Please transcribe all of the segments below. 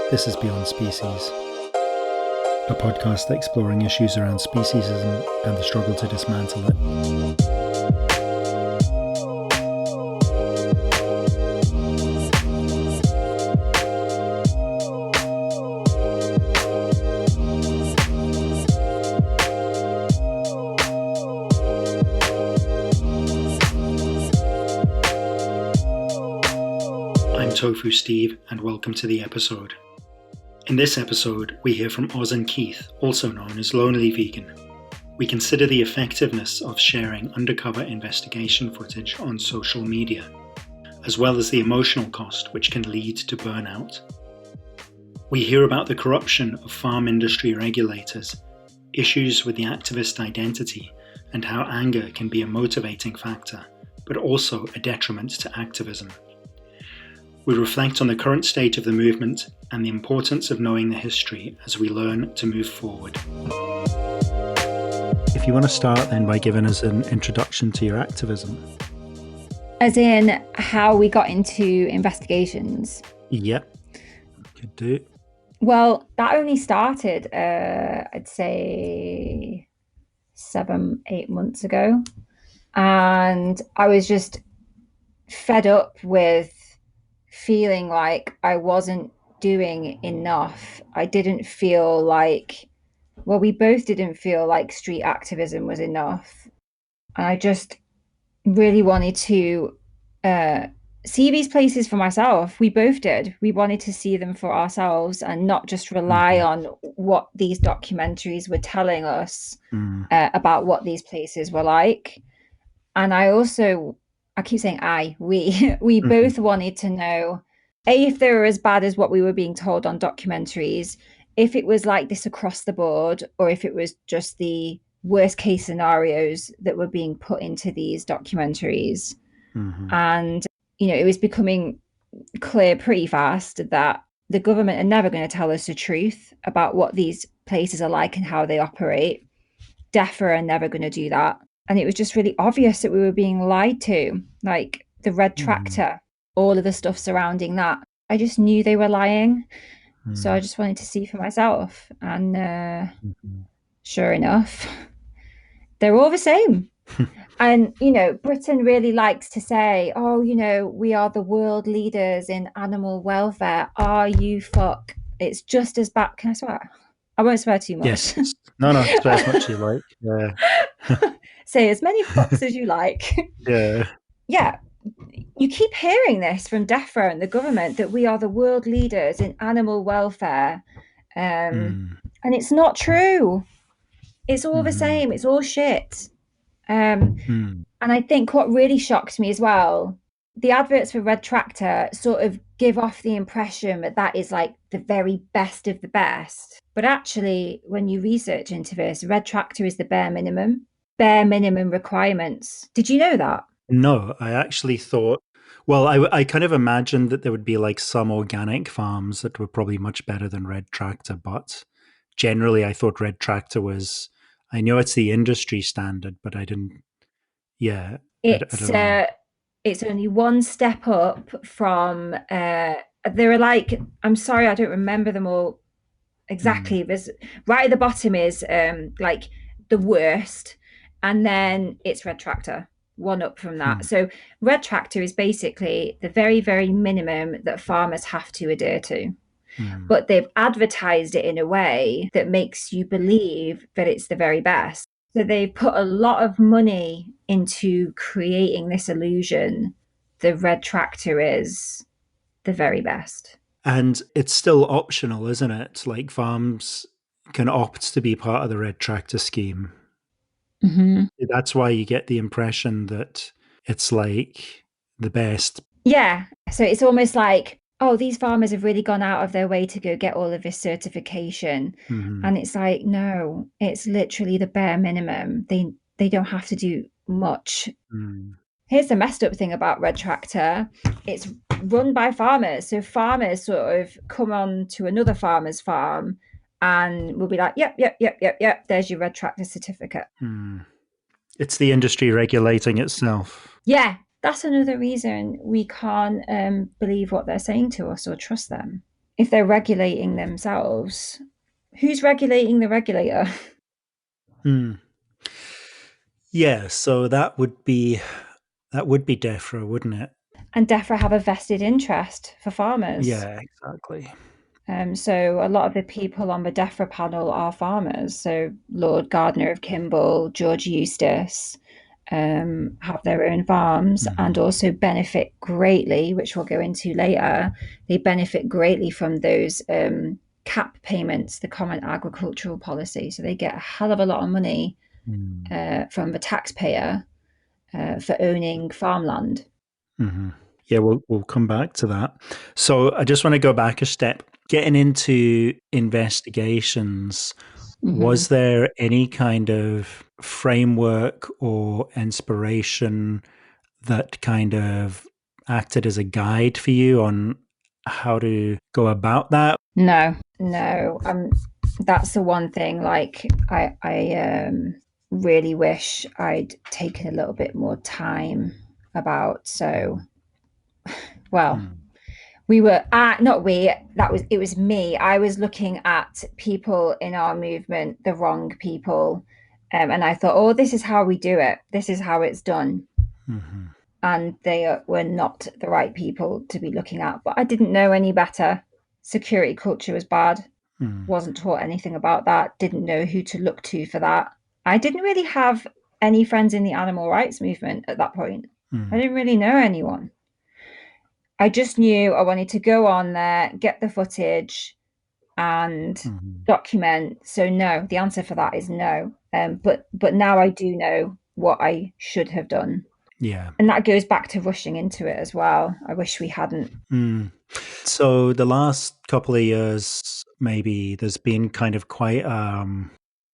This is Beyond Species, a podcast exploring issues around speciesism and the struggle to dismantle it. I'm Tofu Steve, and welcome to the episode. In this episode, we hear from Oz and Keith, also known as Lonely Vegan. We consider the effectiveness of sharing undercover investigation footage on social media, as well as the emotional cost which can lead to burnout. We hear about the corruption of farm industry regulators, issues with the activist identity, and how anger can be a motivating factor, but also a detriment to activism. We reflect on the current state of the movement and the importance of knowing the history as we learn to move forward. If you want to start then by giving us an introduction to your activism. As in how we got into investigations? Yep, could do. Well, that only started, I'd say 7-8 months ago. And I was just fed up with feeling like I wasn't doing enough. I didn't feel like, well, we both didn't feel like street activism was enough. And I just really wanted to see these places for myself. We both did. We wanted to see them for ourselves and not just rely on what these documentaries were telling us about what these places were like. And I keep saying we both wanted to know, if they were as bad as what we were being told on documentaries, if it was like this across the board, or if it was just the worst case scenarios that were being put into these documentaries. And, you know, it was becoming clear pretty fast that the government are never going to tell us the truth about what these places are like and how they operate. DEFRA are never going to do that. And it was just really obvious that we were being lied to, like the red tractor, all of the stuff surrounding that. I just knew they were lying. So I just wanted to see for myself. And sure enough, they're all the same. And, you know, Britain really likes to say, oh, you know, we are the world leaders in animal welfare. Are you fuck? It's just as bad. Can I swear? I won't swear too much. Yes. No, swear as much as you like. Yeah. Say as many fucks as you like. Yeah. Yeah. You keep hearing this from DEFRA and the government that we are the world leaders in animal welfare. And it's not true. It's all the same. It's all shit. And I think what really shocked me as well, the adverts for Red Tractor sort of give off the impression that that is like the very best of the best. But actually, when you research into this, Red Tractor is the bare minimum requirements. Did you know that? No, I actually thought, well, I kind of imagined that there would be like some organic farms that were probably much better than Red Tractor, but generally I thought Red Tractor was, I know it's the industry standard, but I didn't, I don't know. It's only one step up from, there are like, I'm sorry, I don't remember them all exactly. There's right at the bottom is like the worst, and then it's Red Tractor, one up from that. So Red Tractor is basically the very, very minimum that farmers have to adhere to. But they've advertised it in a way that makes you believe that it's the very best. So they've put a lot of money into creating this illusion that Red Tractor is the very best. And it's still optional, isn't it? Like farms can opt to be part of the Red Tractor scheme. That's why you get the impression that it's like the best. Yeah. So it's almost like, oh, these farmers have really gone out of their way to go get all of this certification. And it's like, no, it's literally the bare minimum. They don't have to do much. Here's the messed up thing about Red Tractor. It's run by farmers. So farmers sort of come on to another farmer's farm and will be like, yep, there's your Red Tractor certificate. It's the industry regulating itself. Yeah, that's another reason we can't believe what they're saying to us or trust them. if they're regulating themselves, who's regulating the regulator? Mm. Yeah, so that would be DEFRA, wouldn't it? And DEFRA have a vested interest for farmers. Yeah, exactly. So a lot of the people on the DEFRA panel are farmers. So Lord Gardner of Kimball, George Eustace have their own farms and Hmm. also benefit greatly, which we'll go into later. They benefit greatly from those cap payments, the Common Agricultural Policy. So they get a hell of a lot of money Mm. from the taxpayer for owning farmland. Hmm. Yeah, we'll come back to that. So I just want to go back a step. Getting into investigations, Mm-hmm. was there any kind of framework or inspiration that kind of acted as a guide for you on how to go about that? No, no. That's the one thing. Like I really wish I'd taken a little bit more time about. So, well, Mm. we were not we. That was it. Was me. I was looking at people in our movement, the wrong people, and I thought, oh, this is how we do it. This is how it's done. Hmm. And they were not the right people to be looking at. But I didn't know any better. Security culture was bad. Mm. Wasn't taught anything about that, didn't know who to look to for that. I didn't really have any friends in the animal rights movement at that point. I Mm. didn't really know anyone. I just knew I wanted to go on there, get the footage, and Hmm. document. So no, the answer for that is no. But now I do know what I should have done, Yeah. and that goes back to rushing into it as well. I wish we hadn't. Mm. So the last couple of years, maybe there's been kind of quite, I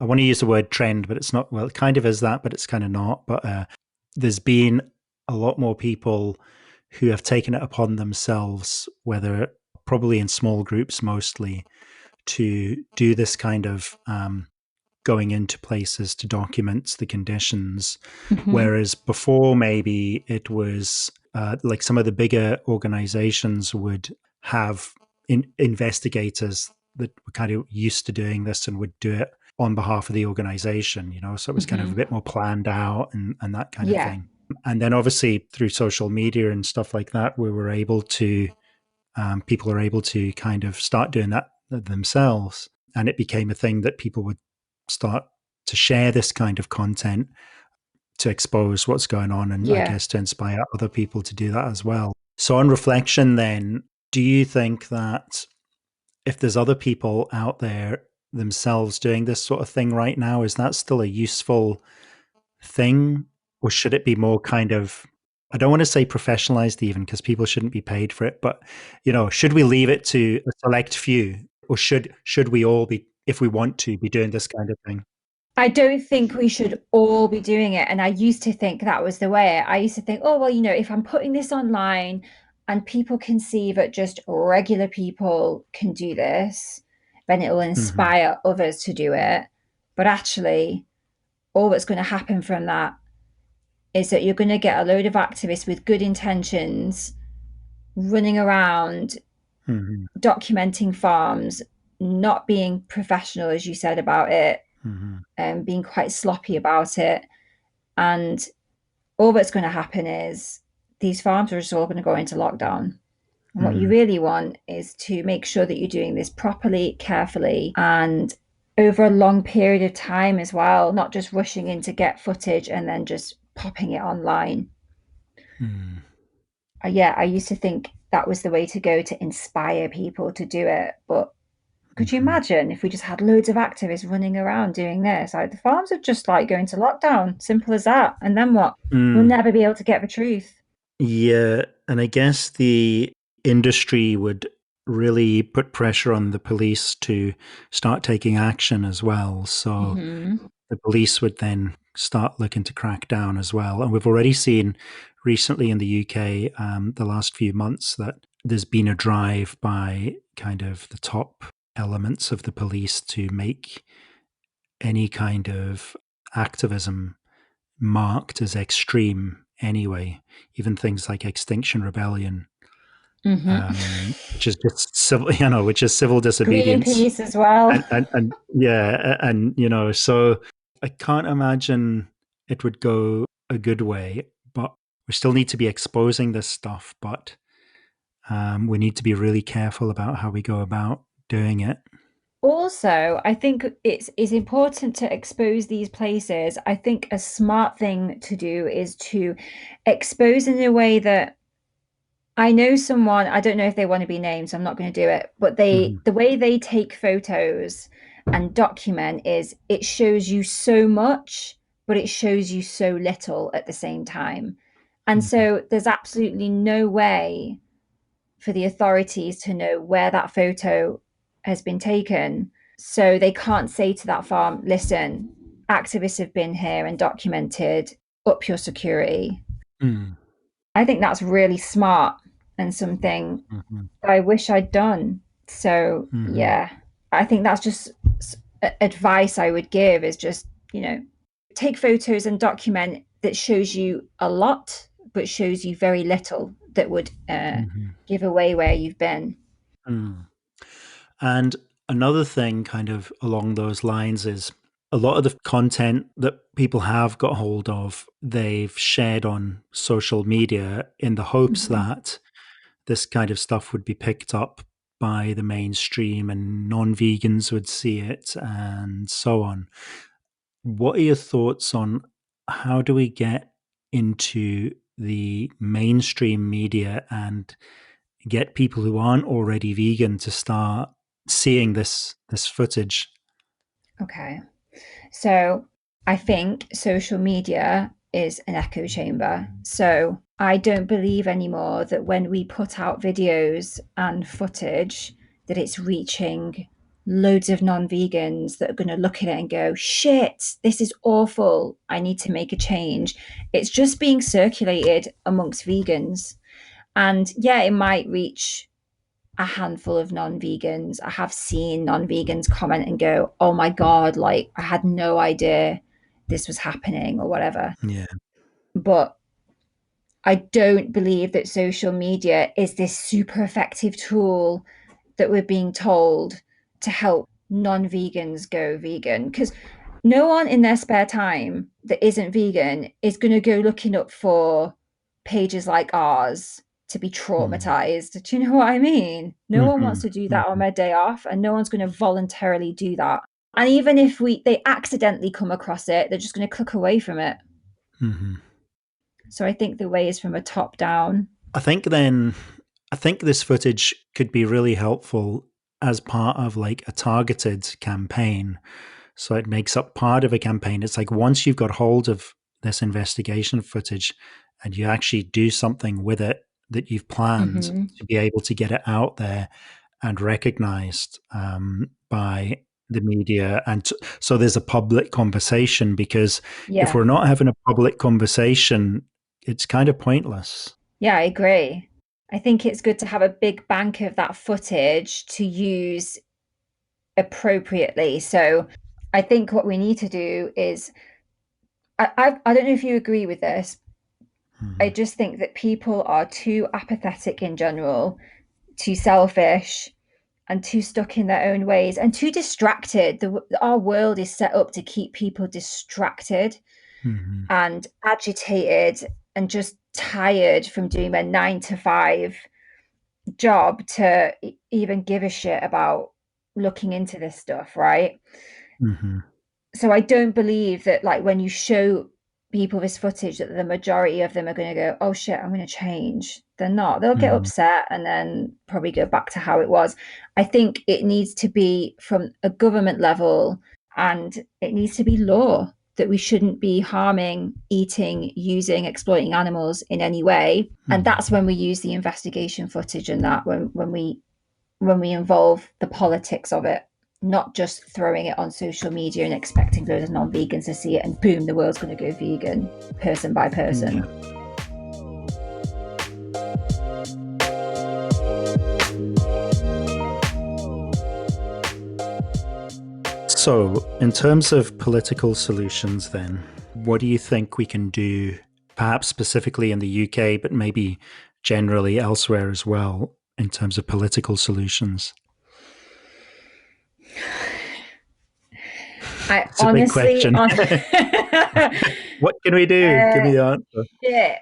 want to use the word trend, but it's not, well, it kind of is that, but it's kind of not. But there's been a lot more people who have taken it upon themselves, whether probably in small groups mostly, to do this kind of going into places to document the conditions. Mm-hmm. Whereas before, maybe it was like some of the bigger organizations would have investigators that were kind of used to doing this and would do it on behalf of the organization, so it was kind of a Mm-hmm. bit more planned out and that kind of Yeah. thing. And then obviously through social media and stuff like that, we were able to, people are able to kind of start doing that themselves. And it became a thing that people would start to share this kind of content to expose what's going on and I Yeah. guess to inspire other people to do that as well. So, on reflection, then, do you think that if there's other people out there themselves doing this sort of thing right now, is that still a useful thing? Or should it be more kind of, I don't want to say professionalized even because people shouldn't be paid for it, but should we leave it to a select few? Or should we all be, if we want to, be doing this kind of thing? I don't think we should all be doing it. And I used to think that was the way. I used to think, oh, well, if I'm putting this online and people can see that just regular people can do this, then it will Hmm. inspire others to do it. But actually, all that's going to happen from that is that you're going to get a load of activists with good intentions running around Hmm. documenting farms, not being professional, as you said about it, Hmm. and being quite sloppy about it. And all that's going to happen is these farms are just all going to go into lockdown. And what you Hmm. really want is to make sure that you're doing this properly, carefully, and over a long period of time as well, not just rushing in to get footage and then just popping it online. Hmm. Yeah, I used to think that was the way to go to inspire people to do it. But could you Hmm. imagine if we just had loads of activists running around doing this? Like the farms would just like go into lockdown, simple as that. And then what? We'll Mm. never be able to get the truth. Yeah, and I guess the industry would really put pressure on the police to start taking action as well. So Mm-hmm. the police would then start looking to crack down as well. And we've already seen recently in the UK, the last few months, that there's been a drive by kind of the top elements of the police to make any kind of activism marked as extreme anyway. Even things like Extinction Rebellion which is just civil, which is civil disobedience. Greenpeace as well. And yeah, and so I can't imagine it would go a good way, but we still need to be exposing this stuff, but we need to be really careful about how we go about doing it. Also, I think it's important to expose these places. I think a smart thing to do is to expose in a way that I know someone, I don't know if they want to be named, so I'm not going to do it, but the way they take photos and document is it shows you so much, but it shows you so little at the same time. And so there's absolutely no way for the authorities to know where that photo has been taken. So they can't say to that farm, listen, activists have been here and documented, up your security. I think that's really smart and something I wish I'd done. So yeah, I think that's just advice I would give is just, take photos and document that shows you a lot, but shows you very little that would give away where you've been. And another thing kind of along those lines is a lot of the content that people have got hold of, they've shared on social media in the hopes that this kind of stuff would be picked up by the mainstream and non-vegans would see it and so on. What are your thoughts on how do we get into the mainstream media and get people who aren't already vegan to start seeing this footage? Okay. So I think social media is an echo chamber. So I don't believe anymore that when we put out videos and footage that it's reaching loads of non-vegans that are going to look at it and go, shit, this is awful. I need to make a change. It's just being circulated amongst vegans. And yeah, it might reach a handful of non-vegans. I have seen non-vegans comment and go, oh my God, like I had no idea this was happening or whatever. Yeah. But I don't believe that social media is this super effective tool that we're being told to help non-vegans go vegan. Because no one in their spare time that isn't vegan is going to go looking up for pages like ours to be traumatized. Do you know what I mean? No one wants to do that on their day off, and no one's going to voluntarily do that. And even if they accidentally come across it, they're just going to click away from it. So I think the way is from a top down. I think this footage could be really helpful as part of like a targeted campaign. So it makes up part of a campaign. It's like once you've got hold of this investigation footage and you actually do something with it that you've planned to be able to get it out there and recognized by the media. And so there's a public conversation, because if we're not having a public conversation, it's kind of pointless. Yeah, I agree. I think it's good to have a big bank of that footage to use appropriately. So I think what we need to do is, I don't know if you agree with this. I just think that people are too apathetic in general, too selfish, and too stuck in their own ways and too distracted. Our world is set up to keep people distracted and agitated and just tired from doing their 9-to-5 job to even give a shit about looking into this stuff, right? So I don't believe that, like, when you show people this footage, that the majority of them are going to go, oh shit, I'm going to change. They're not. They'll get upset and then probably go back to how it was. I think it needs to be from a government level, and it needs to be law that we shouldn't be harming, eating, using, exploiting animals in any way. And that's when we use the investigation footage, and that when we involve the politics of it, not just throwing it on social media and expecting those non-vegans to see it and boom, the world's going to go vegan person by person. So, in terms of political solutions then, what do you think we can do, perhaps specifically in the UK, but maybe generally elsewhere as well in terms of political solutions? It's a big question. What can we do? Give me the answer. Yeah.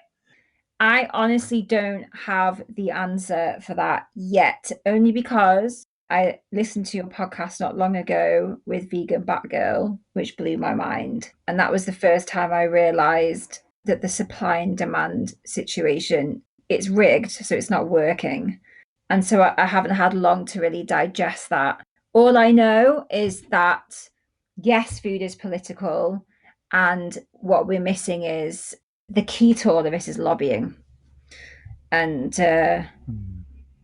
I honestly don't have the answer for that yet, only because I listened to your podcast not long ago with Vegan Batgirl, which blew my mind. And that was the first time I realized that the supply and demand situation, it's rigged, so it's not working. And so I haven't had long to really digest that. All I know is that, yes, food is political. And what we're missing is the key to all of this is lobbying. And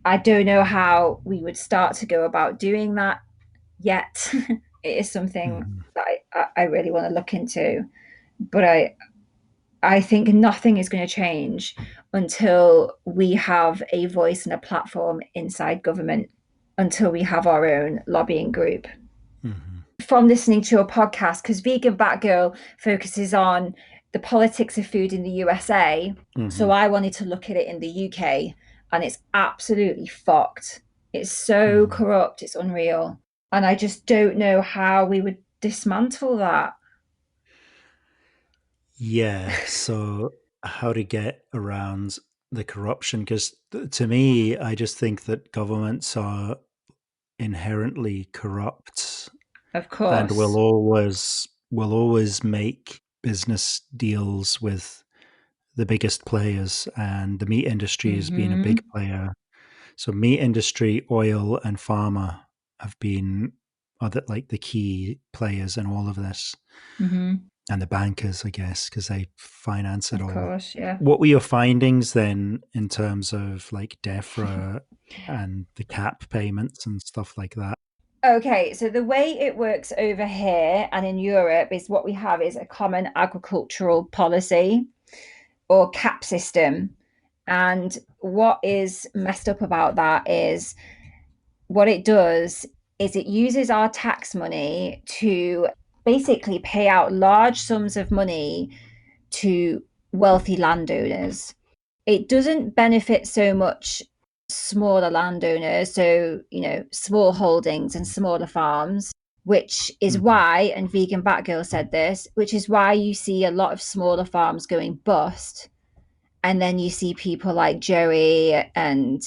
I don't know how we would start to go about doing that yet. It is something that I really want to look into. But I think nothing is going to change until we have a voice and a platform inside government, until we have our own lobbying group. From listening to your podcast, because Vegan Batgirl focuses on the politics of food in the USA. So I wanted to look at it in the UK, and it's absolutely fucked. It's so corrupt, it's unreal. And I just don't know how we would dismantle that. Yeah, so how to get around the corruption? Because to me, I just think that governments are inherently corrupt. Of course. And will always make business deals with the biggest players, and the meat industry has been a big player. So meat industry, oil, and pharma have been like the key players in all of this. And the bankers, I guess, because they finance it all. Of course, yeah. What were your findings then in terms of like DEFRA and the cap payments and stuff like that? Okay, so the way it works over here and in Europe is what we have is a common agricultural policy or cap system. And what is messed up about that is what it does is it uses our tax money to basically pay out large sums of money to wealthy landowners. It doesn't benefit so much smaller landowners, so, small holdings and smaller farms, which is why, and Vegan Batgirl said this, which is why you see a lot of smaller farms going bust. And then you see people like Joey and,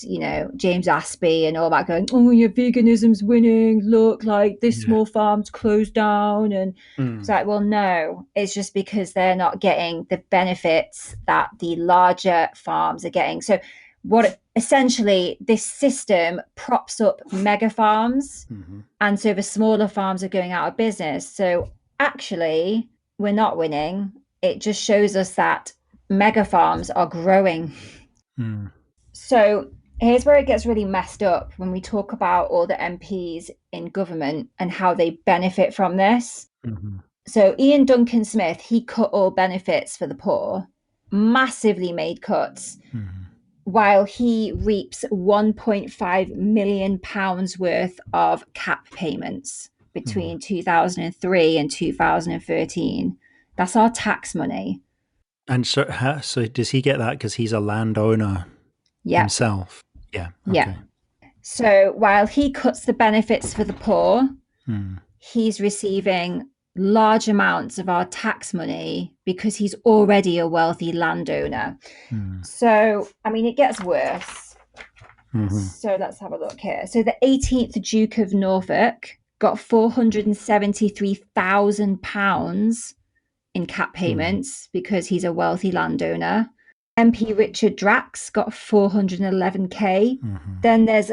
James Aspie and all that going, oh, yeah, veganism's winning. Look, like this small farm's closed down. And it's like, well, no, it's just because they're not getting the benefits that the larger farms are getting. So essentially this system props up mega farms. And so the smaller farms are going out of business. So actually, we're not winning. It just shows us that mega farms are growing. So here's where it gets really messed up when we talk about all the MPs in government and how they benefit from this. So Ian Duncan Smith, he cut all benefits for the poor, massively made cuts, while he reaps £1.5 million worth of cap payments between 2003 and 2013. That's our tax money. And so does he get that because he's a landowner himself? Yeah. Okay. Yeah. So while he cuts the benefits for the poor, he's receiving large amounts of our tax money because he's already a wealthy landowner. So, I mean, it gets worse. So let's have a look here. So the 18th Duke of Norfolk got £473,000 in cap payments because he's a wealthy landowner. MP Richard Drax got 411k. Then there's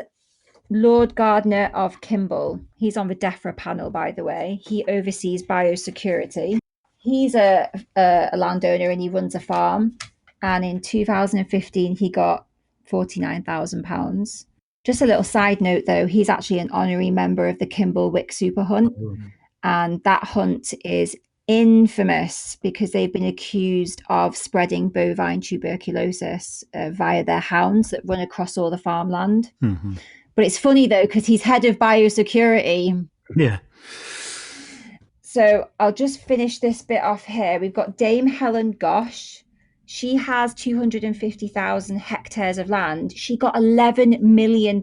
Lord Gardner of Kimball. He's on the DEFRA panel, by the way. He oversees biosecurity. He's a landowner and he runs a farm. And in 2015, he got £49,000. Just a little side note, though, he's actually an honorary member of the Kimball Wick Super Hunt. And that hunt is infamous because they've been accused of spreading bovine tuberculosis via their hounds that run across all the farmland. But it's funny, though, because he's head of biosecurity. Yeah. So I'll just finish this bit off here. We've got Dame Helen Gosh, She has 250,000 hectares of land. She got £11 million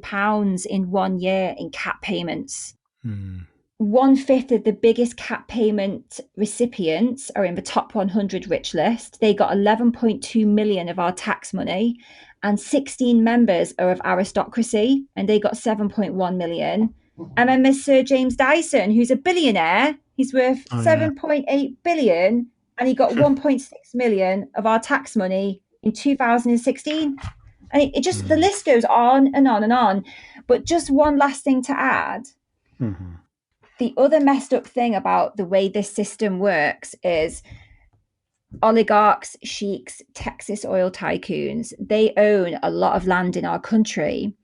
in 1 year in cap payments. 1/5 of the biggest cap payment recipients are in the top 100 rich list. They got 11.2 million of our tax money, and 16 members are of aristocracy, and they got 7.1 million. And then there's Sir James Dyson, who's a billionaire. He's worth 7.8 billion, and he got 1.6 million of our tax money in 2016. And it just, the list goes on and on and on. But just one last thing to add. The other messed up thing about the way this system works is oligarchs, sheiks, Texas oil tycoons, they own a lot of land in our country.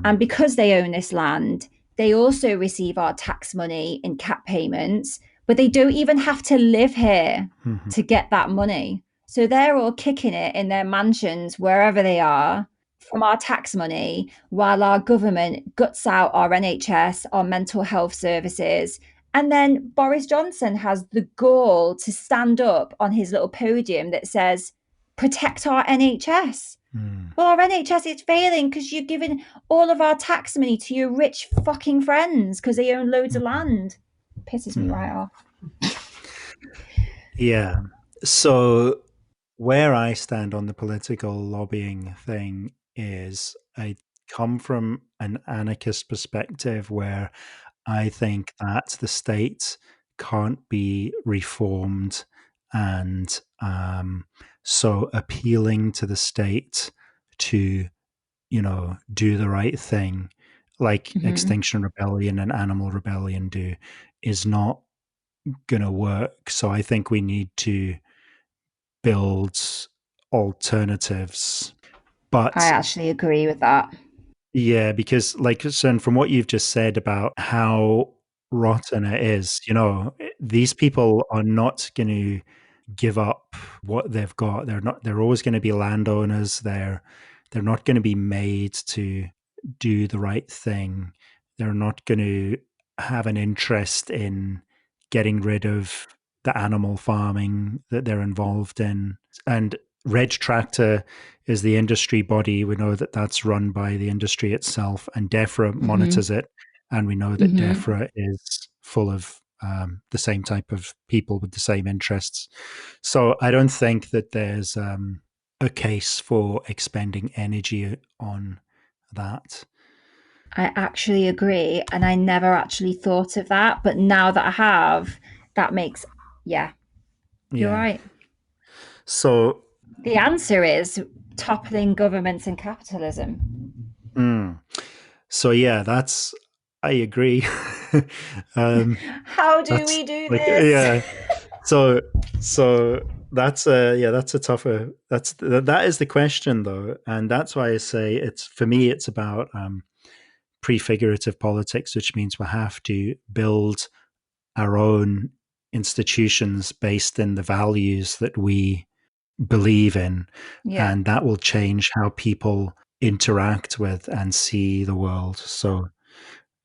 And because they own this land, they also receive our tax money in cap payments, but they don't even have to live here to get that money. So they're all kicking it in their mansions, wherever they are, from our tax money, while our government guts out our NHS, our mental health services. And then Boris Johnson has the gall to stand up on his little podium that says, protect our NHS. Well, our NHS is failing because you're giving all of our tax money to your rich fucking friends because they own loads of land. Pisses me right off. Yeah. So where I stand on the political lobbying thing is I come from an anarchist perspective where I think that the state can't be reformed, and so appealing to the state to, do the right thing, like Extinction Rebellion and Animal Rebellion do, is not going to work. So I think we need to build alternatives. But I actually agree with that. Yeah, because so from what you've just said about how rotten it is, these people are not going to give up what they've got. They're always going to be landowners. They're not going to be made to do the right thing. They're not going to have an interest in getting rid of the animal farming that they're involved in. And Reg Tractor is the industry body. We know that that's run by the industry itself, and DEFRA monitors it. And we know that DEFRA is full of the same type of people with the same interests. So I don't think that there's a case for expending energy on that. I actually agree. And I never actually thought of that. But now that I have, that makes, you're right. So the answer is toppling governments and capitalism. So I agree. How do we do this? Yeah. So that is the question though, and that's why I say for me it's about prefigurative politics, which means we have to build our own institutions based in the values that we believe in, and that will change how people interact with and see the world. So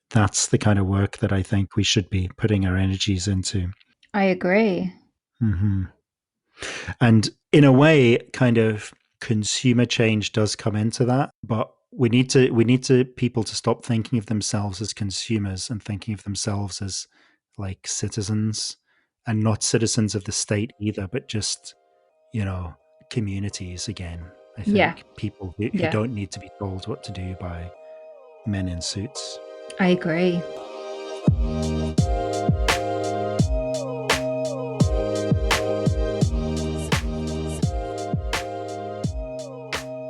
that's the kind of work that I think we should be putting our energies into. I agree. And in a way, kind of consumer change does come into that, but we need people to stop thinking of themselves as consumers and thinking of themselves as like citizens, and not citizens of the state either, but just, communities again. I think people who don't need to be told what to do by men in suits. I agree.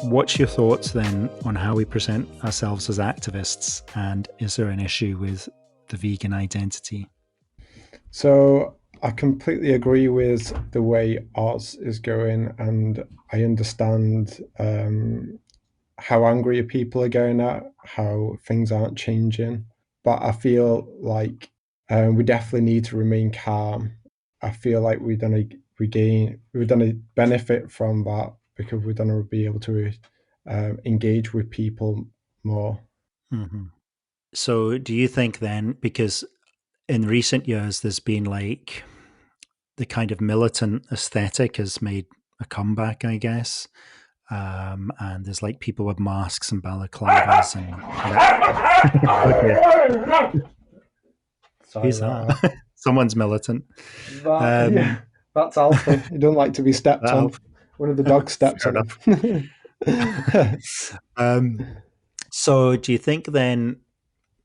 What's your thoughts then on how we present ourselves as activists, and is there an issue with the vegan identity? So I completely agree with the way Oz is going, and I understand how angry people are going at how things aren't changing. But I feel like we definitely need to remain calm. I feel like we're gonna benefit from that because we're gonna be able to engage with people more. So do you think then, because in recent years there's been like the kind of militant aesthetic has made a comeback, I guess. And there's like people with masks and balaclavas and Sorry who's about that? Someone's militant. Yeah, that's Alfie. He don't like to be stepped on. One of the dogs steps Fair on him. So do you think then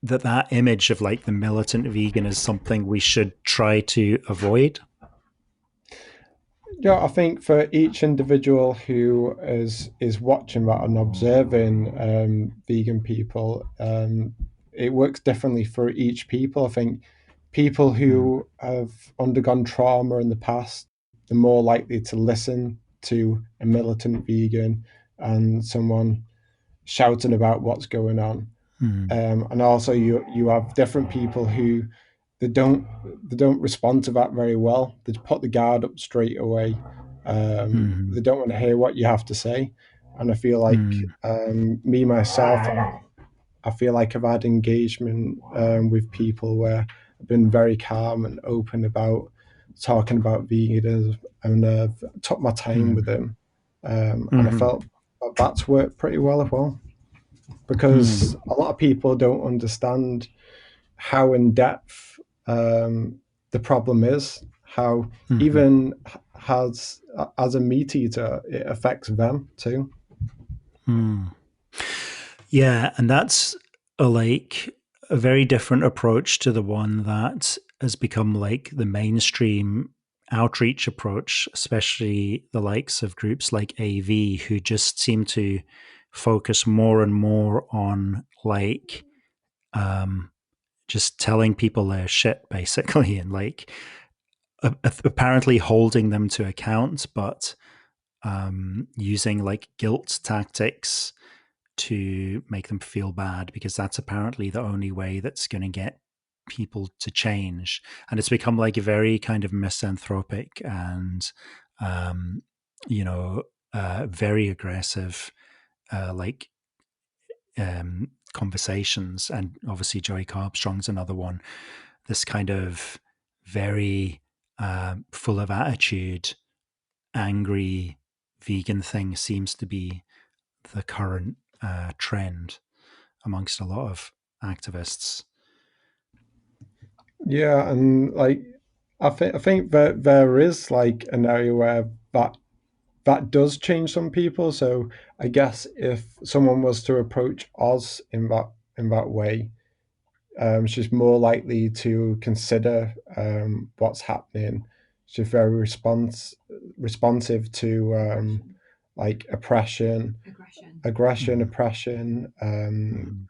that image of like the militant vegan is something we should try to avoid? Yeah, I think for each individual who is watching that and observing vegan people, it works differently for each people. I think people who have undergone trauma in the past, they're more likely to listen to a militant vegan and someone shouting about what's going on. And also you have different people who they don't they don't respond to that very well. They put the guard up straight away. They don't want to hear what you have to say. And I feel like me myself, I feel like I've had engagement with people where I've been very calm and open about talking about veganism, and took my time with them. And I felt that's worked pretty well as well, because a lot of people don't understand how in depth the problem is, how even as a meat eater, it affects them too. Yeah, and that's a very different approach to the one that has become like the mainstream outreach approach, especially the likes of groups like AV, who just seem to focus more and more on like just telling people their shit basically, and like apparently holding them to account, but using like guilt tactics to make them feel bad, because that's apparently the only way that's going to get people to change. And it's become like a very kind of misanthropic and very aggressive like conversations. And obviously Joey Carbstrong's another one, this kind of very full of attitude, angry vegan thing seems to be the current trend amongst a lot of activists. Yeah, and like I think that there is like an area where that does change some people. So I guess if someone was to approach Oz in that way, she's more likely to consider what's happening. She's very responsive to like aggression, oppression,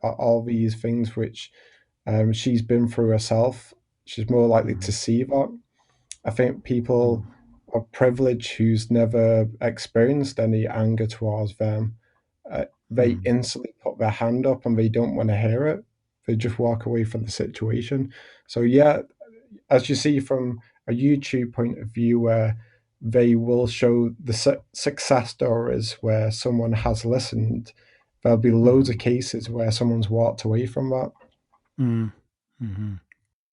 all these things which she's been through herself. She's more likely to see that. I think people of privilege who's never experienced any anger towards them, they instantly put their hand up and they don't want to hear it. They just walk away from the situation. So yeah, as you see from a YouTube point of view, where they will show the success stories where someone has listened, there'll be loads of cases where someone's walked away from that.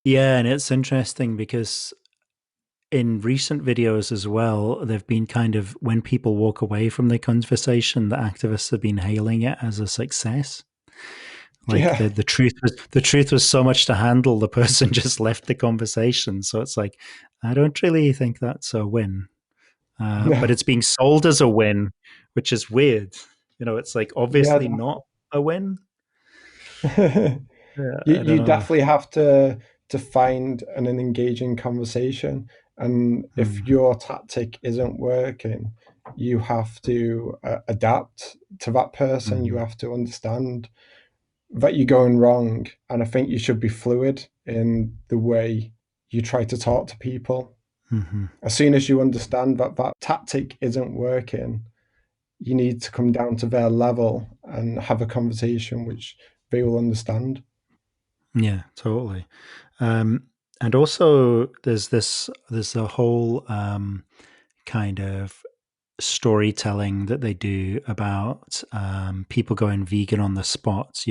Yeah, and it's interesting because in recent videos as well, they've been kind of, when people walk away from the conversation, the activists have been hailing it as a success. Like Yeah. the truth was so much to handle, the person just left the conversation. So it's like, I don't really think that's a win. But it's being sold as a win, which is weird. It's like Yeah, obviously not a win. Yeah, I don't you know. definitely have to find an engaging conversation, and if your tactic isn't working, you have to adapt to that person. You have to understand that you're going wrong, and I think you should be fluid in the way you try to talk to people. As soon as you understand that that tactic isn't working, you need to come down to their level and have a conversation which they will understand. Yeah, totally. And also there's a whole kind of storytelling that they do about people going vegan on the spot.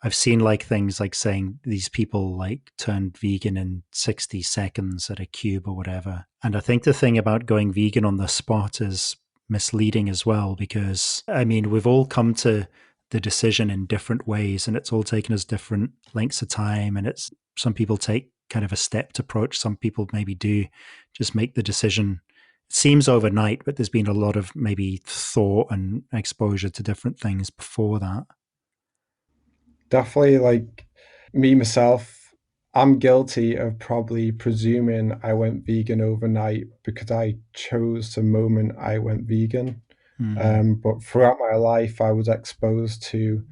I've seen like things like saying these people like turned vegan in 60 seconds at a cube or whatever. And I think the thing about going vegan on the spot is misleading as well, because we've all come to the decision in different ways, and it's all taken us different lengths of time. And some people take kind of a stepped approach. Some people maybe do just make the decision. It seems overnight, but there's been a lot of maybe thought and exposure to different things before that. Definitely, like me myself, I'm guilty of probably presuming I went vegan overnight because I chose the moment I went vegan. But throughout my life, I was exposed to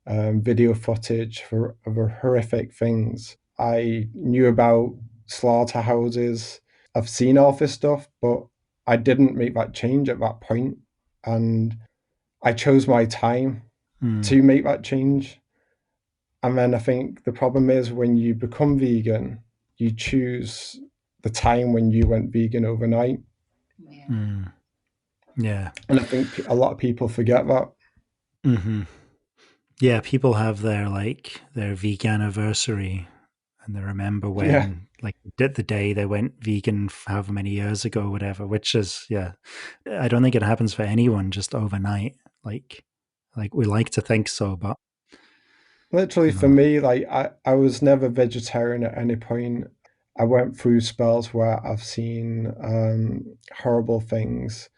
video footage of horrific things. I knew about slaughterhouses. I've seen all this stuff, but I didn't make that change at that point, and I chose my time to make that change. And then I think the problem is when you become vegan, you choose the time when you went vegan overnight. Yeah. And I think a lot of people forget that. Yeah, people have their vegan anniversary, and they remember when like did the day they went vegan however many years ago, whatever, which is, I don't think it happens for anyone just overnight. Like we like to think so, but Literally for me, like I was never vegetarian at any point. I went through spells where I've seen horrible things.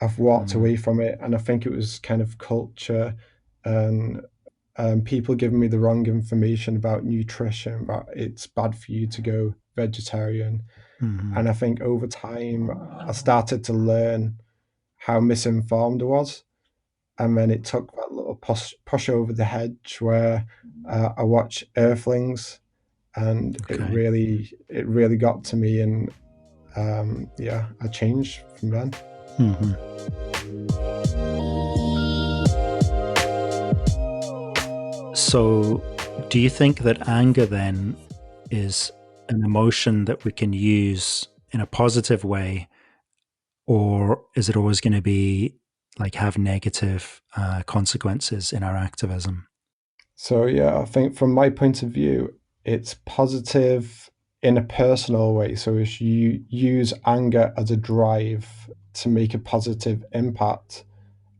I've walked away from it, and I think it was kind of culture and people giving me the wrong information about nutrition, that it's bad for you to go vegetarian. And I think over time, I started to learn how misinformed I was. And then it took that little push over the hedge where I watched Earthlings, and Okay. it really got to me, and I changed from then. So, do you think that anger then is an emotion that we can use in a positive way, or is it always going to be like have negative consequences in our activism? So I think from my point of view, it's positive in a personal way. So if you use anger as a drive to make a positive impact,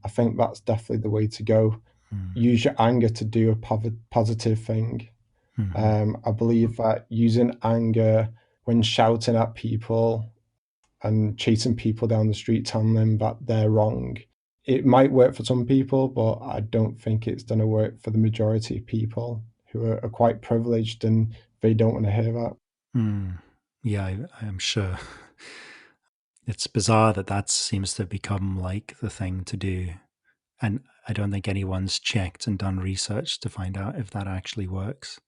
I think that's definitely the way to go. Use your anger to do a positive thing. I believe that using anger when shouting at people and chasing people down the street, telling them that they're wrong, it might work for some people, but I don't think it's going to work for the majority of people who are quite privileged, and they don't want to hear that. Yeah, I'm sure. It's bizarre that seems to become like the thing to do. And I don't think anyone's checked and done research to find out if that actually works.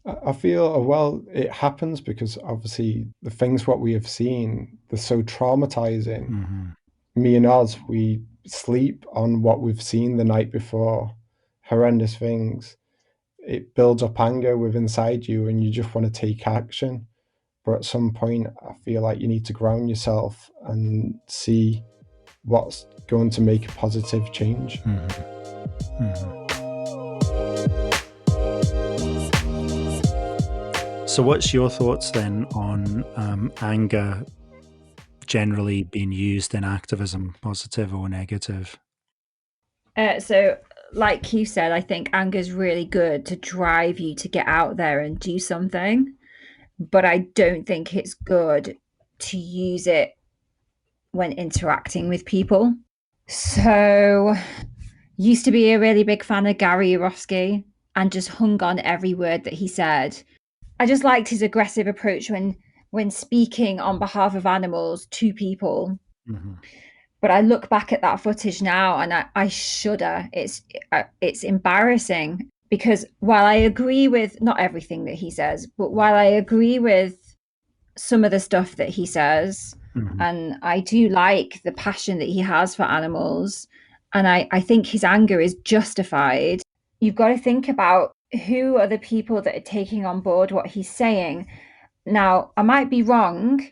I feel, well, it happens because obviously the things what we have seen, they're so traumatizing. Me and Oz, we sleep on what we've seen the night before, horrendous things. It builds up anger within inside you, and you just want to take action. But at some point, I feel like you need to ground yourself and see what's going to make a positive change. So what's your thoughts then on anger generally being used in activism, positive or negative? So like you said, I think anger is really good to drive you to get out there and do something, but I don't think it's good to use it when interacting with people. So used to be a really big fan of Gary Yourofsky and just hung on every word that he said. I just liked his aggressive approach when speaking on behalf of animals to people. But I look back at that footage now and I shudder. It's embarrassing, because while I agree with not everything that he says, but while I agree with some of the stuff that he says, and I do like the passion that he has for animals, and I think his anger is justified, you've got to think about who are the people that are taking on board what he's saying. Now, I might be wrong,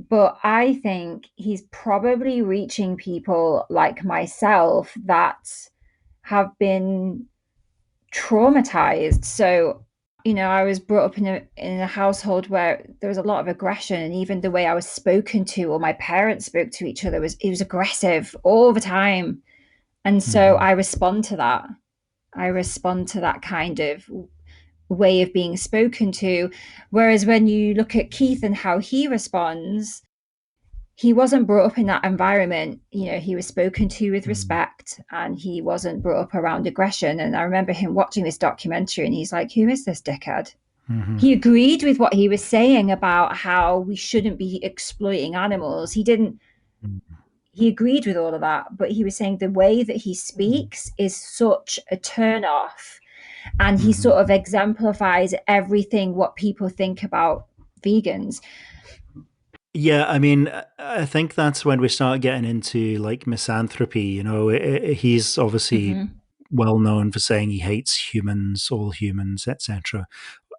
but I think he's probably reaching people like myself that have been traumatized. So, I was brought up in a household where there was a lot of aggression, and even the way I was spoken to or my parents spoke to each other was aggressive all the time. And so Mhm. I respond to that. I respond to that kind of way of being spoken to. Whereas when you look at Keith and how he responds, he wasn't brought up in that environment. He was spoken to with Mm. respect, and he wasn't brought up around aggression. And I remember him watching this documentary and he's like, who is this dickhead? Mhm. He agreed with what he was saying about how we shouldn't be exploiting animals. Mm. He agreed with all of that, but he was saying the way that he speaks is such a turn off, and he Mhm. sort of exemplifies everything what people think about vegans. Yeah, I mean, I think that's when we start getting into like misanthropy. He's obviously Mm-hmm. well known for saying he hates humans, all humans, etc.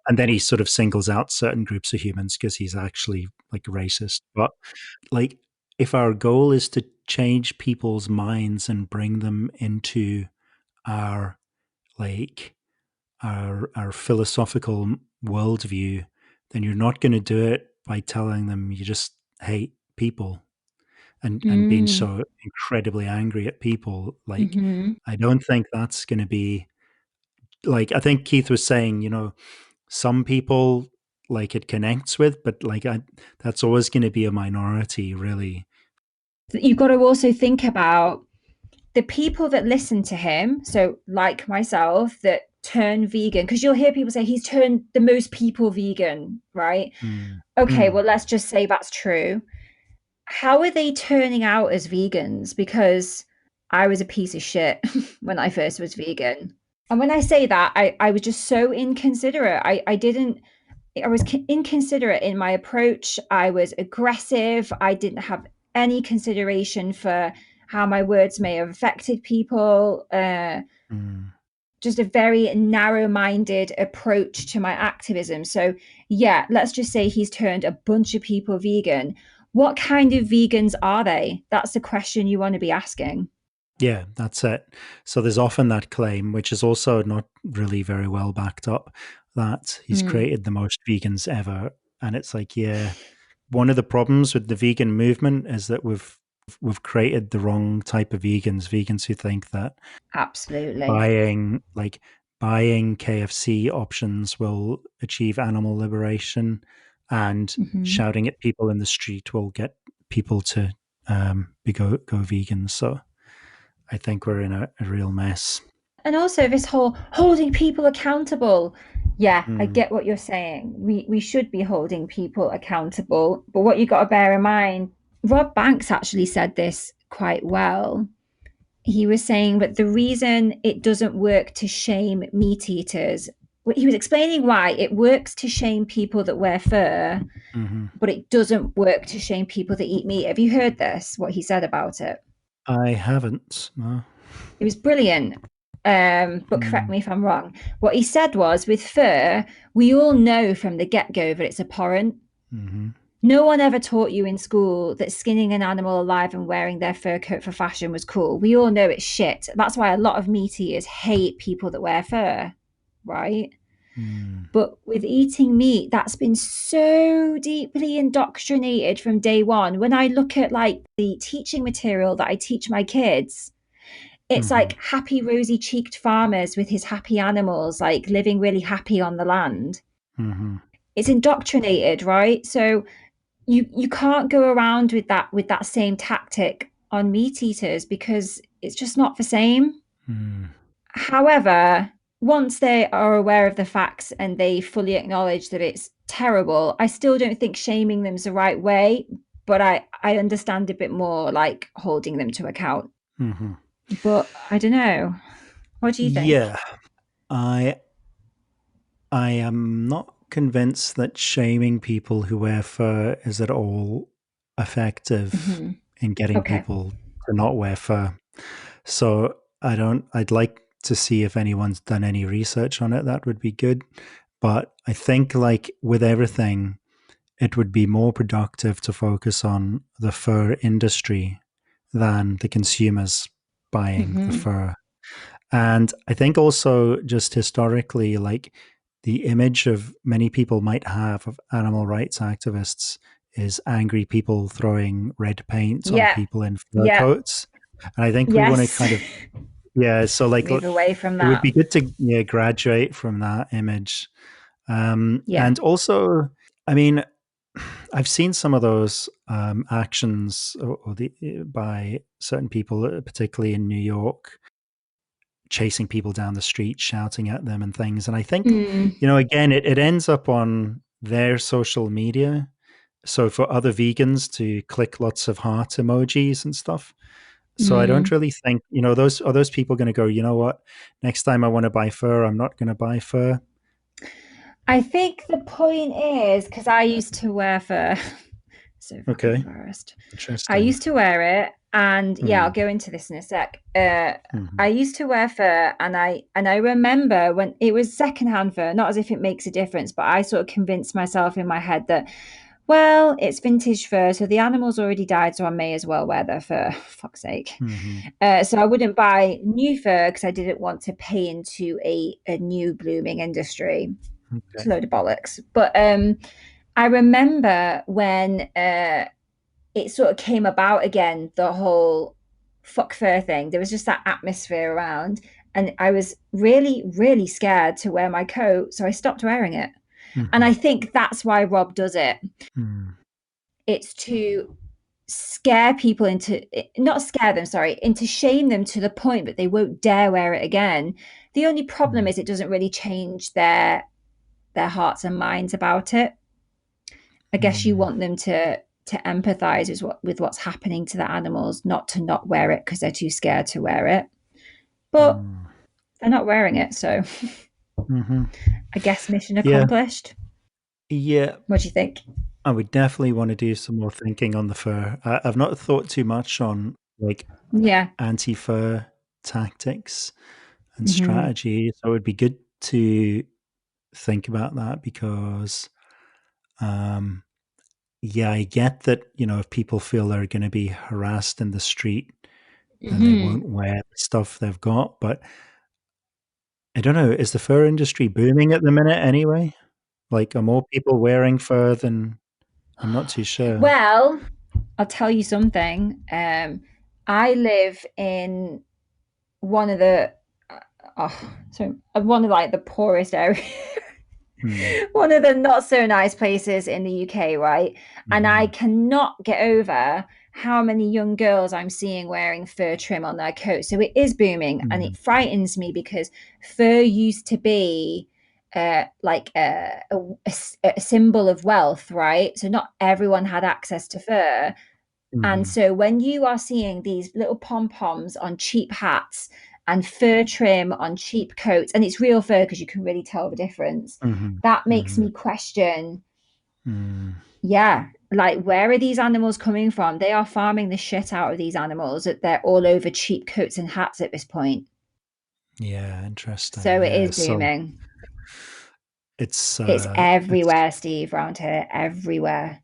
And then he sort of singles out certain groups of humans because he's actually like racist. But like, if our goal is to change people's minds and bring them into our like our philosophical worldview, then you're not going to do it by telling them you just hate people and being Mm. so incredibly angry at people. Like, Mm-hmm. I don't think that's going to be like, I think Keith was saying, some people like it connects with, but like that's always going to be a minority, really. You've got to also think about the people that listen to him. So, like myself, that turn vegan, because you'll hear people say he's turned the most people vegan, right? Mm. Okay, Mm. well, let's just say that's true. How are they turning out as vegans? Because I was a piece of shit when I first was vegan. And when I say that, I was just so inconsiderate. I was inconsiderate in my approach. I was aggressive. I didn't have any consideration for how my words may have affected people. Mm. Just a very narrow-minded approach to my activism. So, yeah, let's just say he's turned a bunch of people vegan. What kind of vegans are they? That's the question you want to be asking. Yeah, that's it. So there's often that claim, which is also not really very well backed up, that he's Mm. created the most vegans ever. And it's like, yeah, one of the problems with the vegan movement is that we've created the wrong type of vegans who think that Absolutely. buying KFC options will achieve animal liberation, and Mm-hmm. shouting at people in the street will get people to go vegan. So I think we're in a real mess. And also this whole holding people accountable. Yeah, I Mm. get what you're saying. We should be holding people accountable, but what you got to bear in mind, Rob Banks actually said this quite well. He was saying that the reason it doesn't work to shame meat eaters, he was explaining why it works to shame people that wear fur, Hmm. but it doesn't work to shame people that eat meat. Have you heard this? What he said about it? I haven't. No. It was brilliant. But correct Mm. me if I'm wrong. What he said was, with fur, we all know from the get go that it's abhorrent. Hmm. No one ever taught you in school that skinning an animal alive and wearing their fur coat for fashion was cool. We all know it's shit. That's why a lot of meat eaters hate people that wear fur, right? Mm. But with eating meat, that's been so deeply indoctrinated from day one. When I look at like the teaching material that I teach my kids, it's Hmm. like happy, rosy cheeked farmers with his happy animals, like living really happy on the land. Hmm. It's indoctrinated, right? So you can't go around with that same tactic on meat eaters because it's just not the same. Mm. However, once they are aware of the facts and they fully acknowledge that it's terrible, I still don't think shaming them's the right way, but I understand a bit more like holding them to account. Hmm. But I don't know. What do you think? Yeah, I I am not convinced that shaming people who wear fur is at all effective Mm-hmm. in getting Okay. people to not wear fur. So I'd like to see if anyone's done any research on it. That would be good. But I think like with everything, it would be more productive to focus on the fur industry than the consumers buying the fur. And I think also just historically, like the image of many people might have of animal rights activists is angry people throwing red paint on people in fur coats. And I think we want to kind of, so like move away from it would that. be good to graduate from that image. And also, I mean, I've seen some of those actions by certain people, particularly in New York, chasing people down the street, shouting at them and things. And I think, again, it ends up on their social media. So for other vegans to click lots of heart emojis and stuff. So I don't really think, those people going to go, you know what, next time I want to buy fur, I'm not going to buy fur. I think the point is, because I used to wear fur. So okay. embarrassed. Interesting. I used to wear it, and I'll go into this in a sec. I used to wear fur, and I remember when it was secondhand fur, not as if it makes a difference, but I sort of convinced myself in my head that, well, it's vintage fur, so the animal's already died, so I may as well wear their fur. For fuck's sake. So I wouldn't buy new fur because I didn't want to pay into a new blooming industry. Okay. It's a load of bollocks. But I remember when it sort of came about again, the whole fuck fur thing. There was just that atmosphere around, and I was really, really scared to wear my coat, so I stopped wearing it. And I think that's why Rob does it. It's to scare people into shame them to the point that they won't dare wear it again. The only problem is it doesn't really change their hearts and minds about it. I guess you want them to empathize with what's happening to the animals, not to not wear it because they're too scared to wear it. But they're not wearing it, so I guess mission accomplished. Yeah. What do you think? I would definitely want to do some more thinking on the fur. I've not thought too much on like anti-fur tactics and strategy. So it would be good to think about that because I get that, if people feel they're going to be harassed in the street, then they won't wear the stuff they've got. But I don't know, is the fur industry booming at the minute anyway? Like, are more people wearing fur than... I'm not too sure. Well, I'll tell you something. I live in one of the the poorest areas. One of the not so nice places in the UK, right? And I cannot get over how many young girls I'm seeing wearing fur trim on their coat. So it is booming, and it frightens me because fur used to be like a symbol of wealth, right? So not everyone had access to fur. And so when you are seeing these little pom-poms on cheap hats and fur trim on cheap coats, and it's real fur because you can really tell the difference, that makes me question, like, where are these animals coming from? They are farming the shit out of these animals. They're all over cheap coats and hats at this point. Yeah, interesting. So it is booming. So it's everywhere, Steve, around here, everywhere.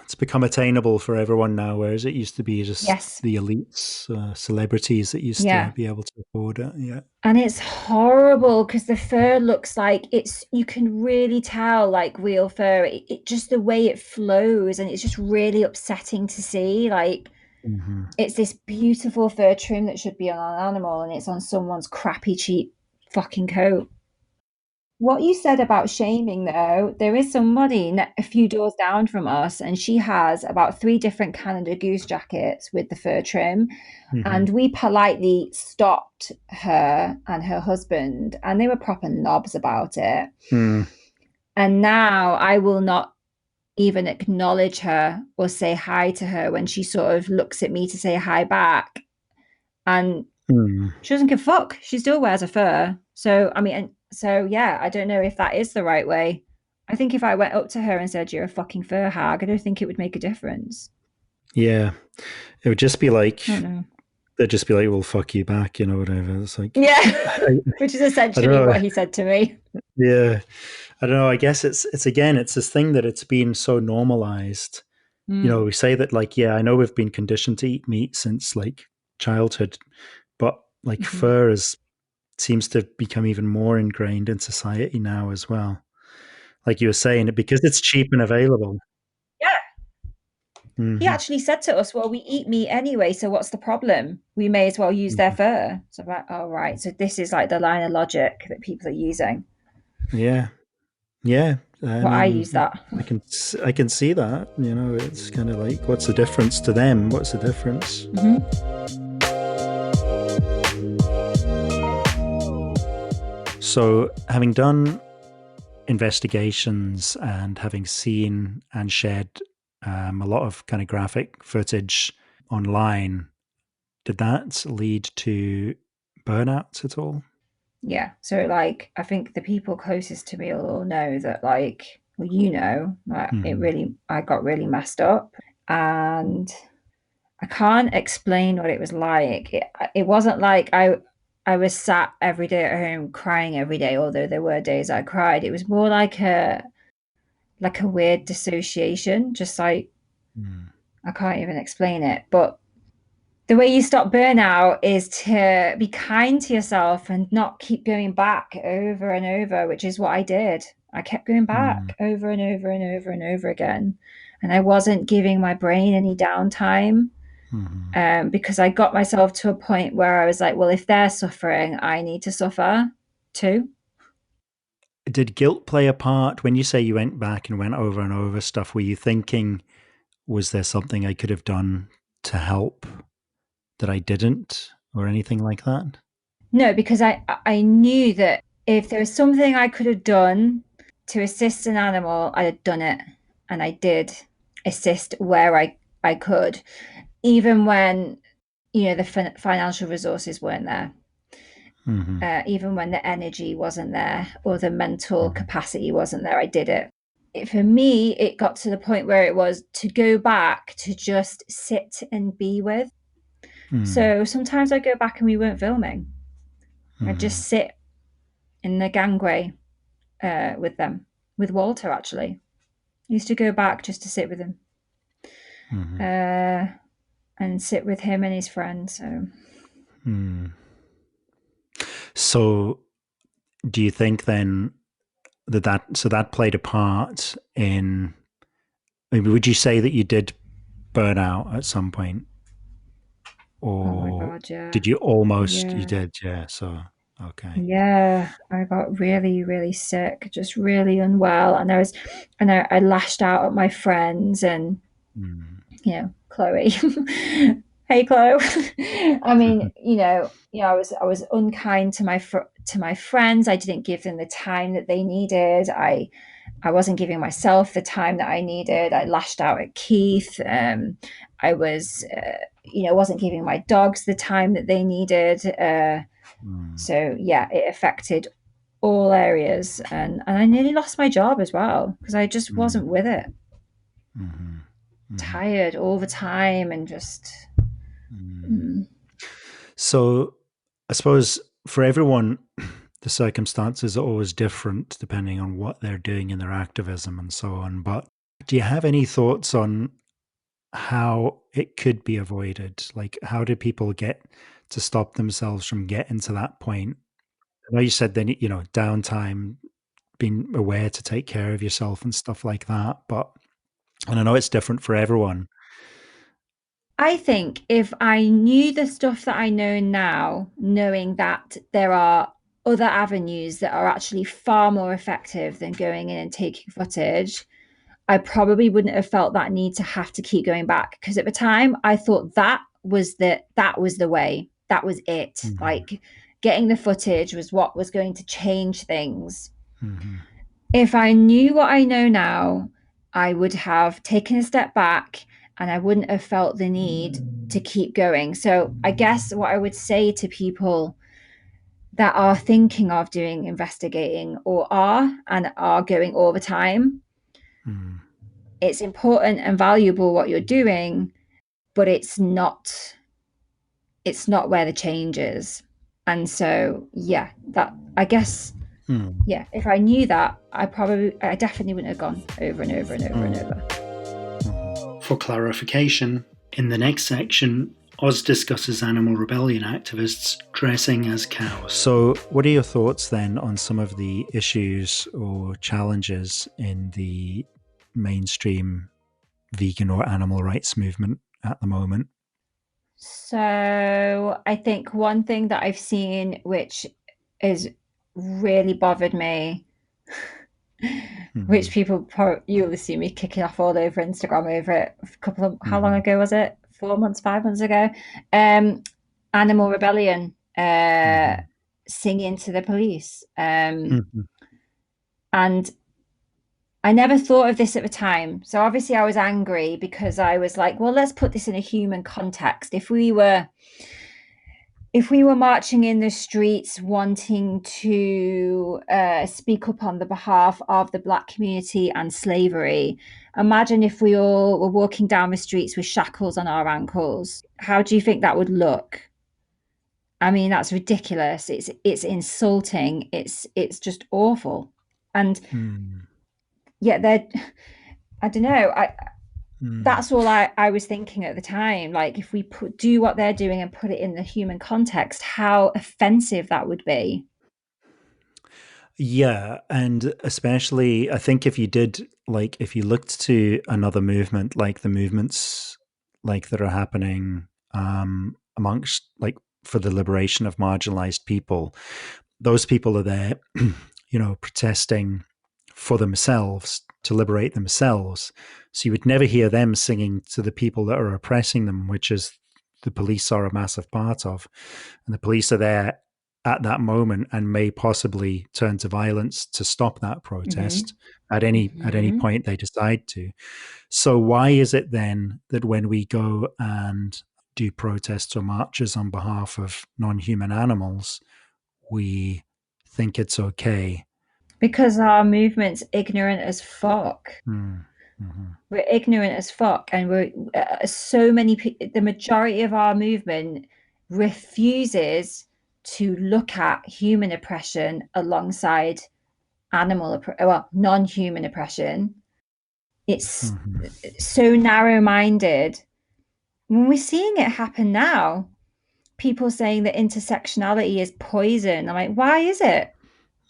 It's become attainable for everyone now, whereas it used to be just the elites, celebrities that used to be able to afford it. Yeah. And it's horrible because the fur looks like you can really tell like real fur. It just the way it flows, and it's just really upsetting to see. Like it's this beautiful fur trim that should be on an animal, and it's on someone's crappy, cheap fucking coat. What you said about shaming, though, there is somebody a few doors down from us, and she has about 3 different Canada Goose jackets with the fur trim. And we politely stopped her and her husband, and they were proper knobs about it. And now I will not even acknowledge her or say hi to her when she sort of looks at me to say hi back. And she doesn't give a fuck. She still wears a fur. So, I mean... So, I don't know if that is the right way. I think if I went up to her and said, you're a fucking fur hag, I don't think it would make a difference. Yeah. It would just be like, they'd just be like, well, fuck you back, whatever. It's like... Yeah, which is essentially what he said to me. Yeah. I don't know. I guess it's again, it's this thing that it's been so normalized. We say that like, yeah, I know we've been conditioned to eat meat since like childhood, but like fur seems to become even more ingrained in society now as well. Like you were saying, because it's cheap and available. Yeah. Mm-hmm. He actually said to us, well, we eat meat anyway, so what's the problem? We may as well use their fur. So I'm like, oh, right. So this is like the line of logic that people are using. Yeah. Yeah. I use that. I can see that. It's kind of like, what's the difference to them? What's the difference? So, having done investigations and having seen and shared a lot of kind of graphic footage online, did that lead to burnout at all? Yeah. So like I think the people closest to me will know that like I got really messed up, and I can't explain what it was like. It wasn't like I was sat every day at home crying every day, although there were days I cried. It was more like a weird dissociation, just like I can't even explain it. But the way you stop burnout is to be kind to yourself and not keep going back over and over, which is what I did. I kept going back over and over and over and over again. And I wasn't giving my brain any downtime, because I got myself to a point where I was like, well, if they're suffering, I need to suffer too. Did guilt play a part when you say you went back and went over and over stuff? Were you thinking, was there something I could have done to help that I didn't, or anything like that? No, because I knew that if there was something I could have done to assist an animal, I'd have done it. And I did assist where I could, even when, the financial resources weren't there. Even when the energy wasn't there or the mental capacity wasn't there, I did it. For me, it got to the point where it was to go back to just sit and be with. So sometimes I go back and we weren't filming. I'd just sit in the gangway with them, with Walter actually. I used to go back just to sit with him, and sit with him and his friends. So do you think then that played a part in, maybe would you say that you did burn out at some point? Or oh my God, yeah. did you almost, Yeah. you did, yeah, so, okay. Yeah, I got really, really sick, just really unwell. And I lashed out at my friends and, Chloe. Hey, Chloe. I mean, I was unkind to my friends. I didn't give them the time that they needed. I wasn't giving myself the time that I needed. I lashed out at Keith. I wasn't giving my dogs the time that they needed. So yeah, it affected all areas, and I nearly lost my job as well because I just wasn't with it. Tired all the time and just. So I suppose for everyone, the circumstances are always different depending on what they're doing in their activism and so on. But do you have any thoughts on how it could be avoided? Like, how do people get to stop themselves from getting to that point? I know you said then, downtime, being aware to take care of yourself and stuff like that. And I know it's different for everyone. I think if I knew the stuff that I know now, knowing that there are other avenues that are actually far more effective than going in and taking footage, I probably wouldn't have felt that need to have to keep going back. Because at the time I thought that was the way. That was it. Like getting the footage was what was going to change things. If I knew what I know now, I would have taken a step back and I wouldn't have felt the need to keep going. So I guess what I would say to people that are thinking of doing investigating or are going all the time, it's important and valuable what you're doing, but it's not where the change is. And so, yeah, that I guess Yeah, if I knew that, I definitely wouldn't have gone over and over and over and over. For clarification, in the next section, Oz discusses animal rebellion activists dressing as cows. So, what are your thoughts then on some of the issues or challenges in the mainstream vegan or animal rights movement at the moment? So I think one thing that I've seen which has really bothered me, which people you'll see me kicking off all over Instagram over it. How long ago was it? 4 months, 5 months ago. Animal rebellion, singing to the police, and I never thought of this at the time. So obviously I was angry because I was like, well, let's put this in a human context. If we were marching in the streets wanting to speak up on the behalf of the Black community and slavery, imagine if we all were walking down the streets with shackles on our ankles. How do you think that would look? I mean, that's ridiculous. It's insulting. It's just awful. And yeah, I don't know. That's all I was thinking at the time. Like, if we do what they're doing and put it in the human context, how offensive that would be. Yeah, and especially I think if you looked to another movement, like the movements like that are happening amongst, like, for the liberation of marginalized people, those people are there, protesting for themselves, to liberate themselves. So you would never hear them singing to the people that are oppressing them, which is the police are a massive part of. And the police are there at that moment and may possibly turn to violence to stop that protest at any point they decide to. So why is it then that when we go and do protests or marches on behalf of non-human animals, we think it's okay? Because our movement's ignorant as fuck. We're ignorant as fuck, and we're the majority of our movement refuses to look at human oppression alongside non-human oppression. It's so narrow-minded. When we're seeing it happen now, people saying that intersectionality is poison. I'm like, why is it?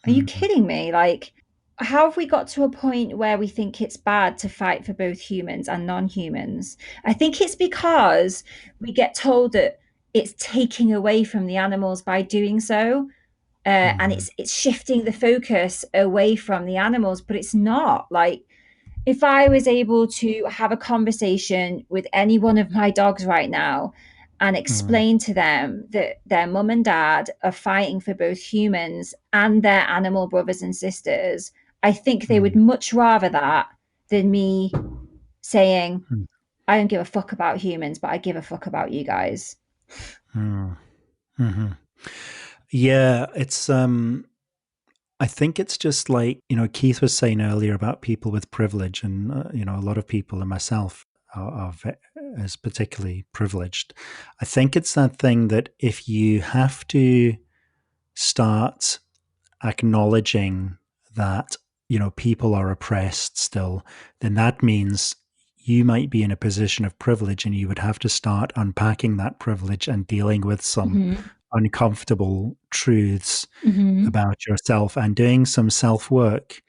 Are you kidding me? Like, how have we got to a point where we think it's bad to fight for both humans and non-humans? I think it's because we get told that it's taking away from the animals by doing so. And it's shifting the focus away from the animals, but it's not. Like, if I was able to have a conversation with any one of my dogs right now and explain to them that their mum and dad are fighting for both humans and their animal brothers and sisters, I think they would much rather that than me saying, I don't give a fuck about humans, but I give a fuck about you guys. Yeah, it's I think it's just like, Keith was saying earlier about people with privilege, and a lot of people, and myself are as particularly privileged. I think it's that thing that if you have to start acknowledging that people are oppressed still, then that means you might be in a position of privilege, and you would have to start unpacking that privilege and dealing with some uncomfortable truths about yourself and doing some self-work.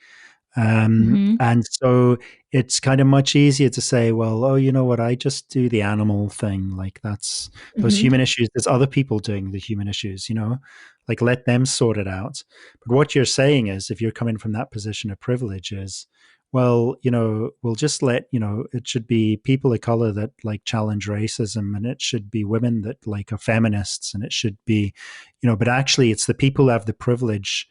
And so it's kind of much easier to say, well, oh, you know what, I just do the animal thing. Like, that's those human issues. There's other people doing the human issues, like, let them sort it out. But what you're saying is, if you're coming from that position of privilege, is, well, we'll just let, it should be people of color that like challenge racism, and it should be women that like are feminists, and it should be, but actually it's the people who have the privilege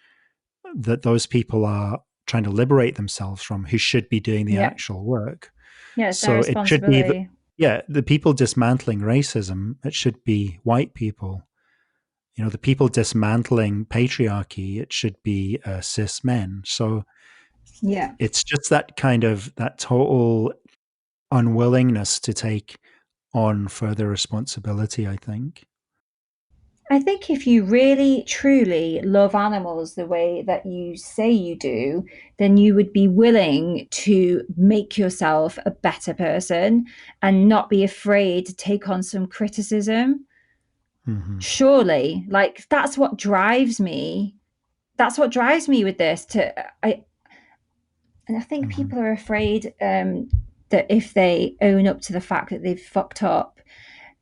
that those people are trying to liberate themselves from who should be doing the actual work. Yeah, it's their So it should be, responsibility. the people dismantling racism, it should be white people. The people dismantling patriarchy, it should be cis men. So Yeah, it's just that total unwillingness to take on further responsibility, I think. I think if you really truly love animals the way that you say you do, then you would be willing to make yourself a better person and not be afraid to take on some criticism. Mm-hmm. Surely, like that's what drives me. That's what drives me with this. And I think Mm-hmm. people are afraid that if they own up to the fact that they've fucked up,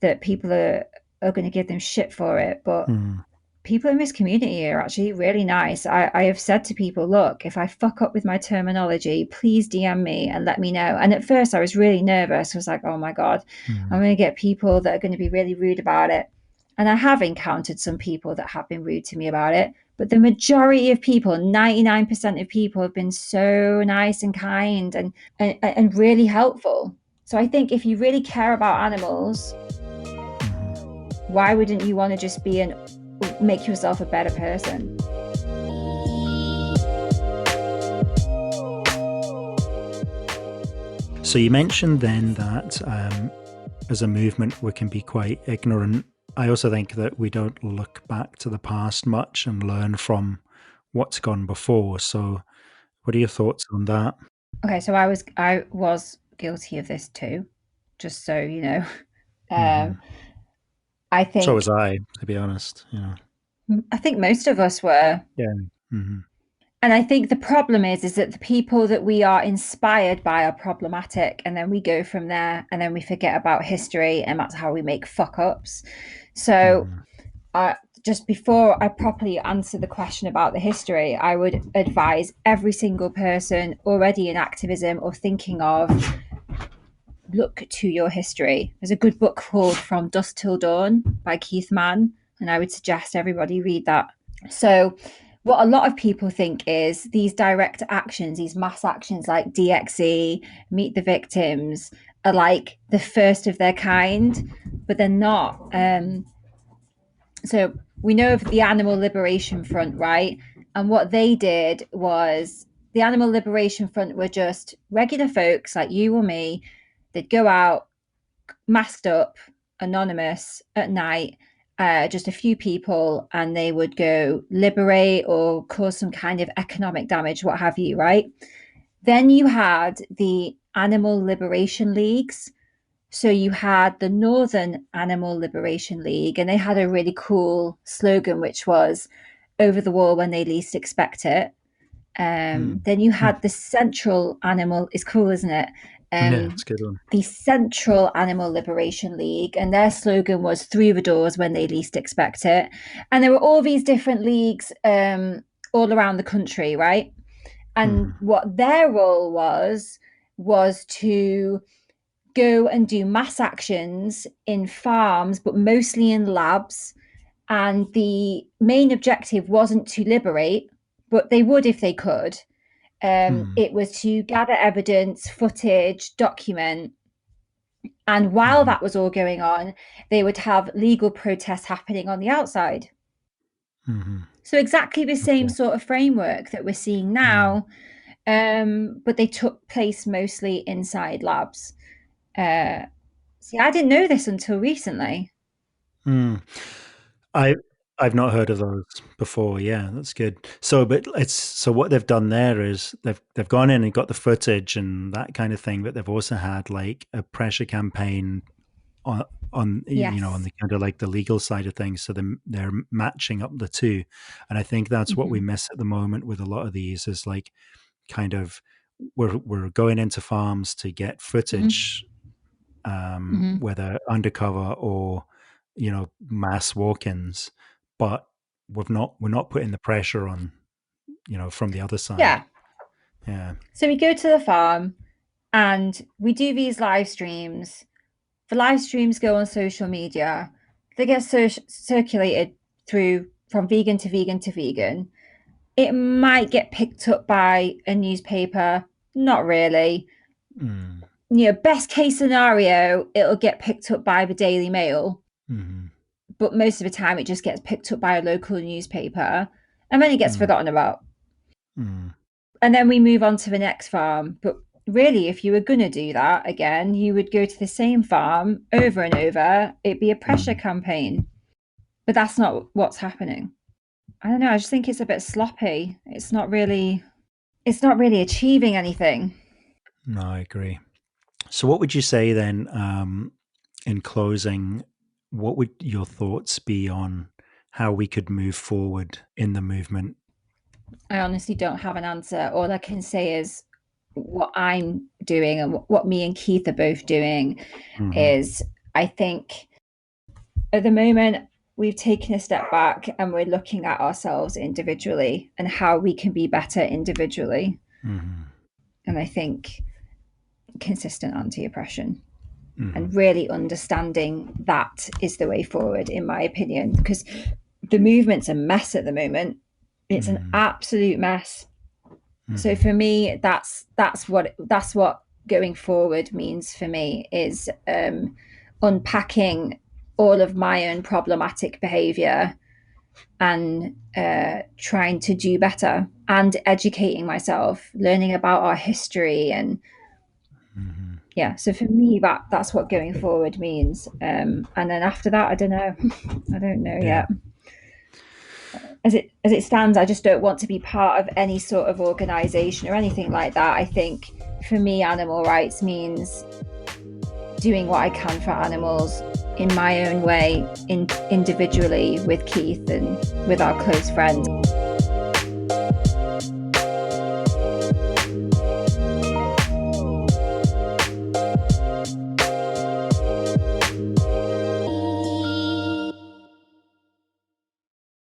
that people are going to give them shit for it. But Mm-hmm. people in this community are actually really nice. I have said to people, look, if I fuck up with my terminology, please DM me and let me know. And at first I was really nervous. I was like, oh my God, I'm going to get people that are going to be really rude about it. And I have encountered some people that have been rude to me about it. But the majority of people, 99% of people, have been so nice and kind and really helpful. So I think if you really care about animals, why wouldn't you want to just make yourself a better person? So you mentioned then that as a movement we can be quite ignorant. I also think that we don't look back to the past much and learn from what's gone before. So what are your thoughts on that? Okay, so I was guilty of this too, just so you know. Mm-hmm. I So was think I, to be honest. I think most of us were. Yeah. Mm-hmm. And I think the problem is that the people that we are inspired by are problematic, and then we go from there, and then we forget about history, and that's how we make fuck ups. So, Mm-hmm. just before I properly answer the question about the history, I would advise every single person already in activism or thinking of look to your history. There's a good book called From Dusk Till Dawn by Keith Mann, and I would suggest everybody read that. So, what a lot of people think is these direct actions, these mass actions like DXE, Meet the Victims, are like the first of their kind, but they're not. So, we know of the Animal Liberation Front, right? And what they did was the Animal Liberation Front were just regular folks like you or me. They'd go out, masked up, anonymous at night, just a few people, and they would go liberate or cause some kind of economic damage, what have you, right? Then you had the Animal Liberation Leagues. So you had the Northern Animal Liberation League, and they had a really cool slogan, which was over the wall when they least expect it. Then you had the Central Animal, it's cool, isn't it? Yeah, it's a good one. The Central Animal Liberation League, and their slogan was through the doors when they least expect it. And there were all these different leagues all around the country, right? And what their role was to go and do mass actions in farms, but mostly in labs. And the main objective wasn't to liberate, but they would if they could. It was to gather evidence, footage, document. And while that was all going on, they would have legal protests happening on the outside. So exactly the same sort of framework that we're seeing now, but they took place mostly inside labs. See, I didn't know this until recently. I I've not heard of those before. Yeah, that's good. So, but so what they've done there is they've gone in and got the footage and that kind of thing, but they've also had like a pressure campaign on Yes. on the kind of like the legal side of things. So they're matching up the two, and I think that's what we miss at the moment with a lot of these is like kind of we're going into farms to get footage, whether undercover or mass walk-ins, but we're not putting the pressure on from the other side. Yeah. So we go to the farm and we do these live streams. The live streams go on social media. They get circulated through from vegan to vegan to vegan. It might get picked up by a newspaper. Not really. Best case scenario, it'll get picked up by the Daily Mail. But most of the time, it just gets picked up by a local newspaper, and then it gets forgotten about. And then we move on to the next farm. But really, if you were going to do that again, you would go to the same farm over and over. It'd be a pressure campaign. but that's not what's happening. I don't know, I just think it's a bit sloppy. It's not really achieving anything. No, I agree. So what would you say then, in closing, what would your thoughts be on how we could move forward in the movement? I honestly don't have an answer. All I can say is what I'm doing and what me and Keith are both doing is, I think at the moment we've taken a step back and we're looking at ourselves individually and how we can be better individually. And I think consistent anti-oppression and really understanding that is the way forward, in my opinion, because the movement's a mess at the moment. It's an absolute mess. So for me, that's what going forward means for me, is unpacking all of my own problematic behavior and trying to do better and educating myself, learning about our history. And yeah, so for me, that's what going forward means. And then after that, I don't know. I don't know yet. As it stands, I just don't want to be part of any sort of organization or anything like that. I think for me, animal rights means doing what I can for animals in my own way, individually with Keith and with our close friends.